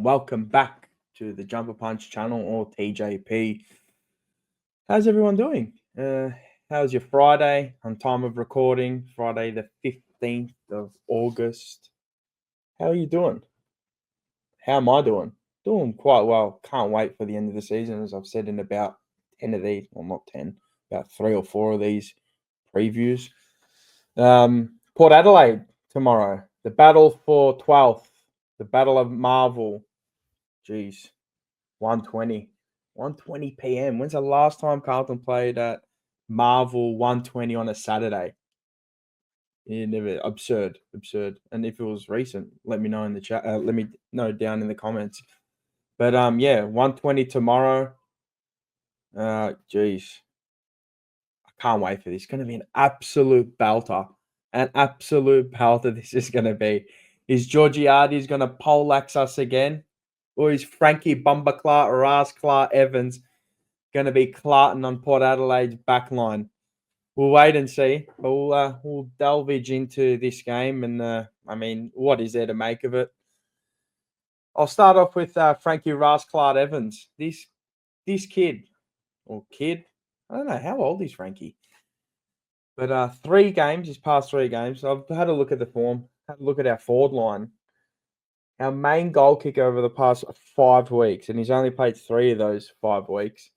welcome back to the Jumper Punch channel or TJP. How's everyone doing? How's your Friday on time of recording? Friday the 15th of August. How are you doing? How am I doing? Doing quite well. Can't wait for the end of the season, as I've said in about 10 of these. Well, not 10, about 3 or 4 of these previews. Port Adelaide tomorrow. The battle for 12th. The Battle of Marvel. Jeez. 1:20 p.m. When's the last time Carlton played at Marvel 1:20 on a Saturday? Yeah, never. Absurd. And if it was recent, let me know in the chat. Let me know down in the comments. But 1:20 tomorrow. Geez, I can't wait for this. It's going to be an absolute belter. This is going to be. Is Georgiades going to poleaxe us again? Or is Frankie Bumbaclar or Clark Evans going to be Clarton on Port Adelaide's back line? We'll wait and see. But we'll delve into this game. And, what is there to make of it? I'll start off with Frankie Clark Evans. This kid, I don't know, how old is Frankie? But 3 games, his past 3 games. I've had a look at the form, had a look at our forward line. Our main goal kicker over the past 5 weeks, and he's only played 3 of those 5 weeks,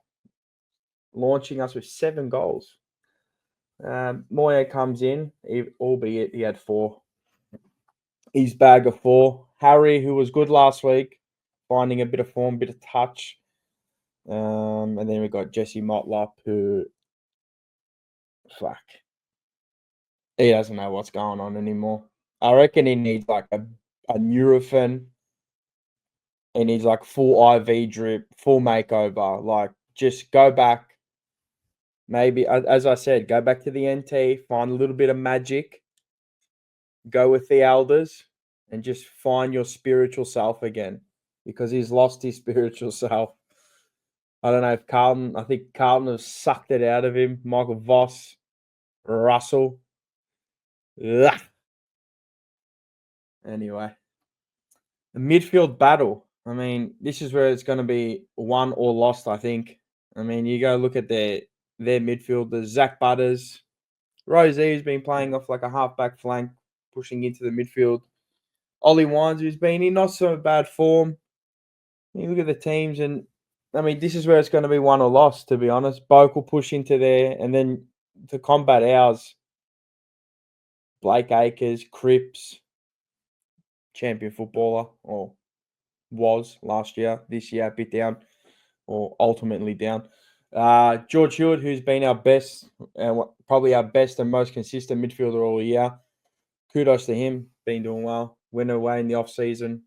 launching us with 7 goals. Moya comes in, albeit he had 4. His bag of 4. Harry, who was good last week, finding a bit of form, bit of touch. And then we got Jesse Motlop, who, he doesn't know what's going on anymore. I reckon he needs like a Nurofen. He needs like full IV drip, full makeover. Like, just go back. Maybe, as I said, go back to the NT, find a little bit of magic, go with the elders, and just find your spiritual self again, because he's lost his spiritual self. I don't know if I think Carlton has sucked it out of him. Michael Voss, Russell. Ugh. Anyway, the midfield battle. This is where it's going to be won or lost, I think. You go look at their midfielders. Zach Butters. Rosie, who's been playing off like a half-back flank, pushing into the midfield. Ollie Wines, who's been in not so bad form. You look at the teams, and this is where it's going to be won or lost, to be honest. Boak will push into there, and then to combat ours, Blake Acres, Cripps, champion footballer, or was last year. This year, a bit down, or ultimately down. George Hewitt, who's been our best, probably our best and most consistent midfielder all year. Kudos to him, been doing well. Went away in the off-season,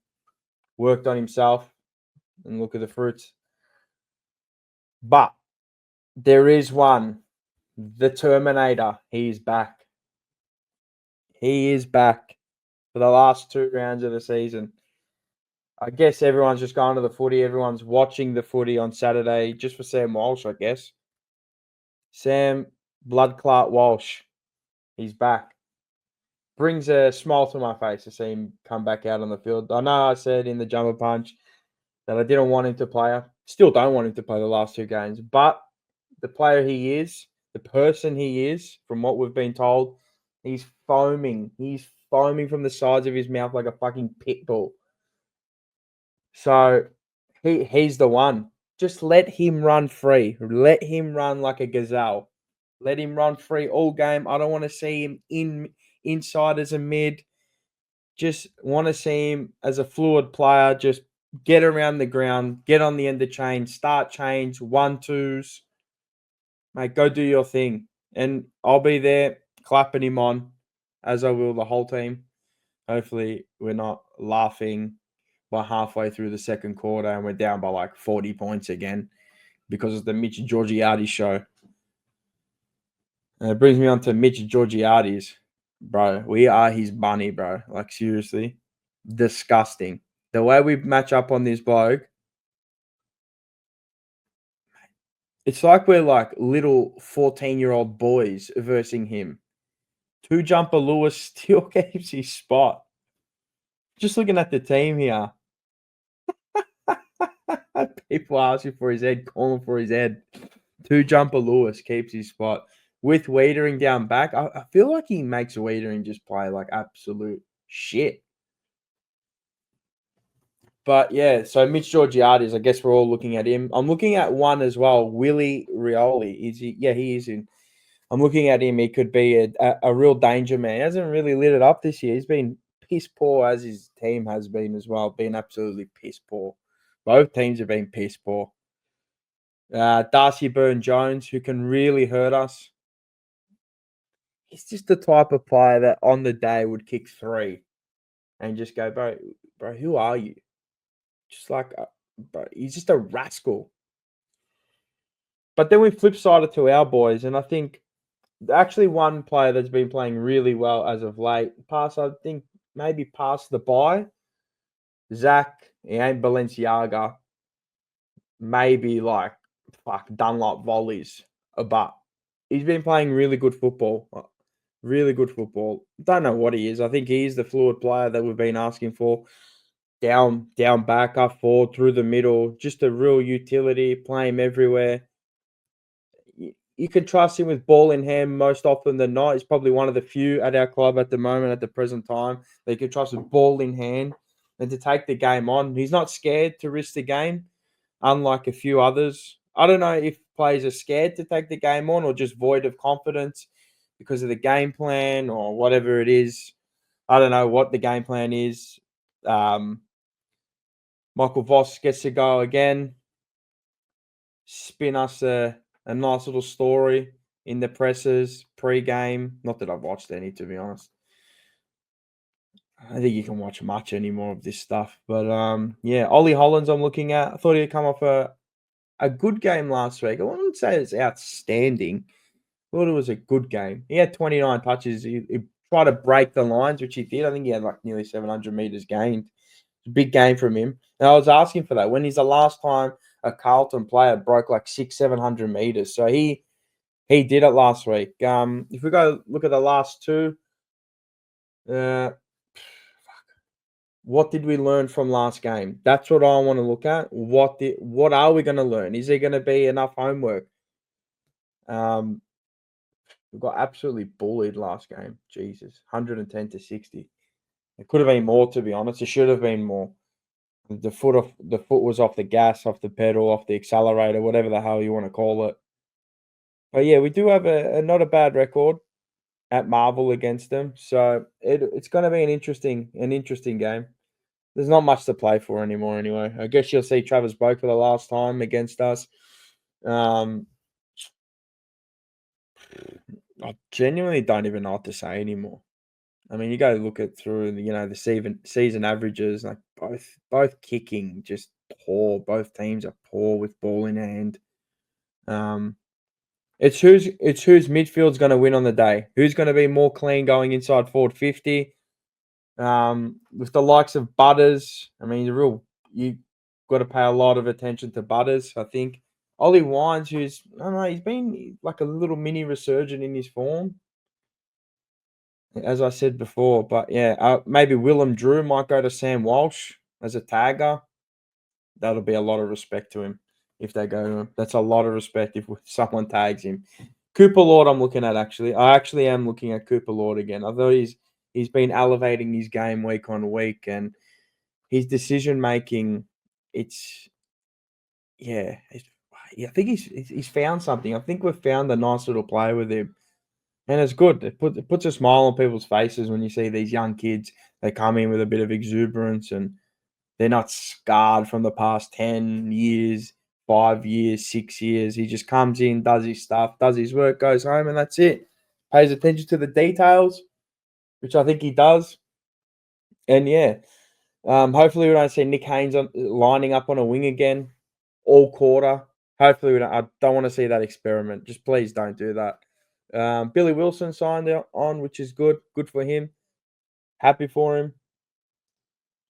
worked on himself, and look at the fruits. But there is one, the Terminator. He is back. He is back for the last 2 rounds of the season. I guess everyone's just going to the footy. Everyone's watching the footy on Saturday just for Sam Walsh, I guess. Sam Bloodclot Walsh. He's back. Brings a smile to my face to see him come back out on the field. I know I said in the Jumper Punch that I didn't want him to play. I still don't want him to play the last 2 games. But the player he is, the person he is, from what we've been told, he's foaming. He's foaming from the sides of his mouth like a fucking pit bull. So he's the one. Just let him run free. Let him run like a gazelle. Let him run free all game. I don't want to see him inside as a mid. Just want to see him as a fluid player. Just get around the ground. Get on the end of chain. Start chains. 1-2s. Mate, go do your thing. And I'll be there clapping him on, as I will the whole team. Hopefully we're not laughing by halfway through the second quarter and we're down by like 40 points again because of the Mitch Georgiades show. And it brings me on to Mitch Georgiades. Bro, we are his bunny, bro. Like, seriously. Disgusting. The way we match up on this bloke, it's like we're like little 14-year-old boys versing him. 2-jumper Lewis still keeps his spot. Just looking at the team here. People asking for his head, calling for his head. Two jumper Lewis keeps his spot. With Wiedering down back, I feel like he makes Wiedering just play like absolute shit. But yeah, so Mitch Georgiades, I guess we're all looking at him. I'm looking at one as well, Willie Rioli. Is he? Yeah, he is in. I'm looking at him. He could be a real danger man. He hasn't really lit it up this year. He's been piss poor, as his team has been as well. Been absolutely piss poor. Both teams have been piss poor. Darcy Byrne-Jones, who can really hurt us. He's just the type of player that on the day would kick 3 and just go, bro, who are you? Just like, bro, he's just a rascal. But then we flip side it to our boys, and I think actually one player that's been playing really well as of late, I think maybe past the bye, Zach, he ain't Balenciaga, maybe like Dunlop volleys, but he's been playing really good football. Really good football. Don't know what he is. I think he's the fluid player that we've been asking for. Down back, up forward, through the middle. Just a real utility. Play him everywhere. You can trust him with ball in hand most often than not. He's probably one of the few at our club at the moment, at the present time, that you can trust with ball in hand and to take the game on. He's not scared to risk the game, unlike a few others. I don't know if players are scared to take the game on or just void of confidence because of the game plan or whatever it is. I don't know what the game plan is. Michael Voss gets to go again, spin us a nice little story in the presses pre-game. Not that I've watched any, to be honest. I don't think you can watch much anymore of this stuff. But yeah, Ollie Hollands I'm looking at. I thought he'd come off a good game last week. I wouldn't say it's outstanding. I thought it was a good game. He had 29 touches. He tried to break the lines, which he did. I think he had like nearly 700 meters gained. It's a big game from him. And I was asking for that. When is the last time a Carlton player broke like 700 meters? So he did it last week. If we go look at the last two, what did we learn from last game? That's what I want to look at. What are we going to learn? Is there going to be enough homework? We got absolutely bullied last game. Jesus, 110-60. It could have been more, to be honest. It should have been more. The foot was off the gas, off the pedal, off the accelerator, whatever the hell you want to call it. But yeah, we do have a not a bad record at Marvel against them. So it's going to be an interesting game. There's not much to play for anymore anyway. I guess you'll see Travis Boak for the last time against us. I genuinely don't even know what to say anymore. I mean, you go look at through the season averages, like both kicking just poor. Both teams are poor with ball in hand. It's whose midfield's going to win on the day. Who's going to be more clean going inside forward 50? With the likes of Butters, I mean, you got to pay a lot of attention to Butters. I think Ollie Wines, he's been like a little mini resurgent in his form, as I said before. But yeah, maybe Willem Drew might go to Sam Walsh as a tagger. That'll be a lot of respect to him if they go to him. That's a lot of respect if someone tags him. Cooper Lord, I'm looking at actually. I actually am looking at Cooper Lord again. I thought he's been elevating his game week on week, and his decision making. I think he's found something. I think we've found a nice little play with him, and it's good. It puts a smile on people's faces when you see these young kids. They come in with a bit of exuberance, and they're not scarred from the past 10 years, 5 years, 6 years. He just comes in, does his stuff, does his work, goes home, and that's it. Pays attention to the details, which I think he does. And yeah, hopefully we don't see Nick Haynes lining up on a wing again all quarter. Hopefully we don't. I don't want to see that experiment. Just please don't do that. Billy Wilson signed on, which is good. Good for him. Happy for him.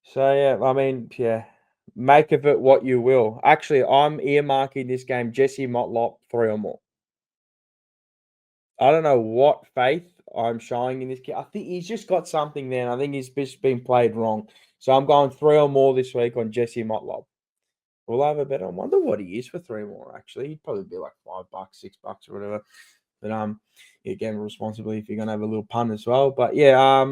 So yeah, I mean, yeah, make of it what you will. Actually, I'm earmarking this game Jesse Motlop 3 or more. I don't know what faith I'm showing in this kid. I think he's just got something there, and I think he's just been played wrong. So I'm going 3 or more this week on Jesse Motlop. We'll have a bet. I wonder what he is for 3 more, actually. He'd probably be like $5, $6 or whatever. But yeah, gamble responsibly if you're gonna have a little pun as well. But yeah,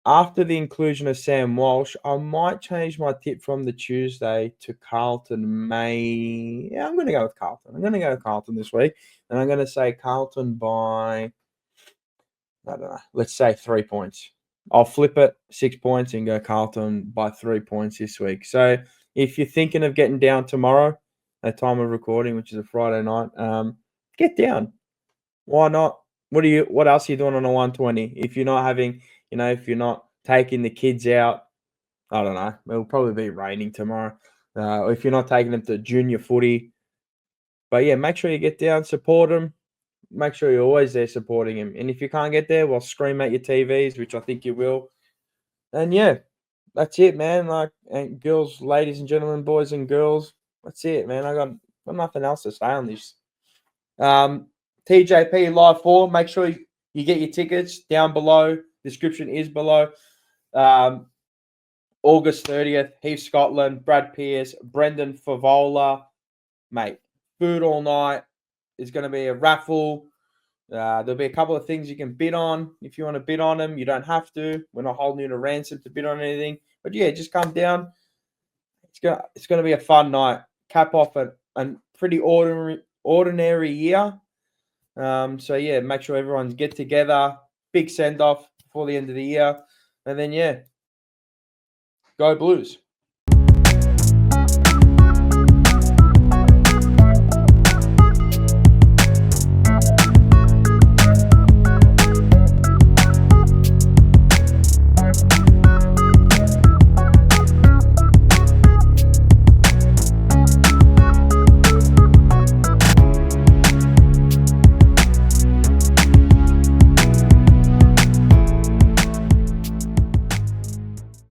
after the inclusion of Sam Walsh, I might change my tip from the Tuesday to Carlton. Yeah, I'm gonna go with Carlton. I'm gonna go with Carlton this week, and I'm gonna say Carlton by, I don't know, let's say 3 points. I'll flip it 6 points and go Carlton by 3 points this week. So if you're thinking of getting down tomorrow, at time of recording, which is a Friday night, get down. Why not? What else are you doing on a 120? If you're not having, if you're not taking the kids out, I don't know. It'll probably be raining tomorrow. Or if you're not taking them to junior footy. But yeah, make sure you get down, support them. Make sure you're always there supporting him. And if you can't get there, well, scream at your TVs, which I think you will. And yeah, that's it, man. And girls, ladies and gentlemen, boys and girls, that's it, man. I got nothing else to say on this. TJP Live 4, make sure you get your tickets down below. Description is below. August 30th, Heath Scotland, Brad Pearce, Brendan Favola. Mate, food all night. There's going to be a raffle. There'll be a couple of things you can bid on. If you want to bid on them, you don't have to. We're not holding you to ransom to bid on anything. But yeah, just come down. It's going to be a fun night. Cap off a pretty ordinary year. So yeah, make sure everyone's get together. Big send off before the end of the year, and then yeah, go Blues.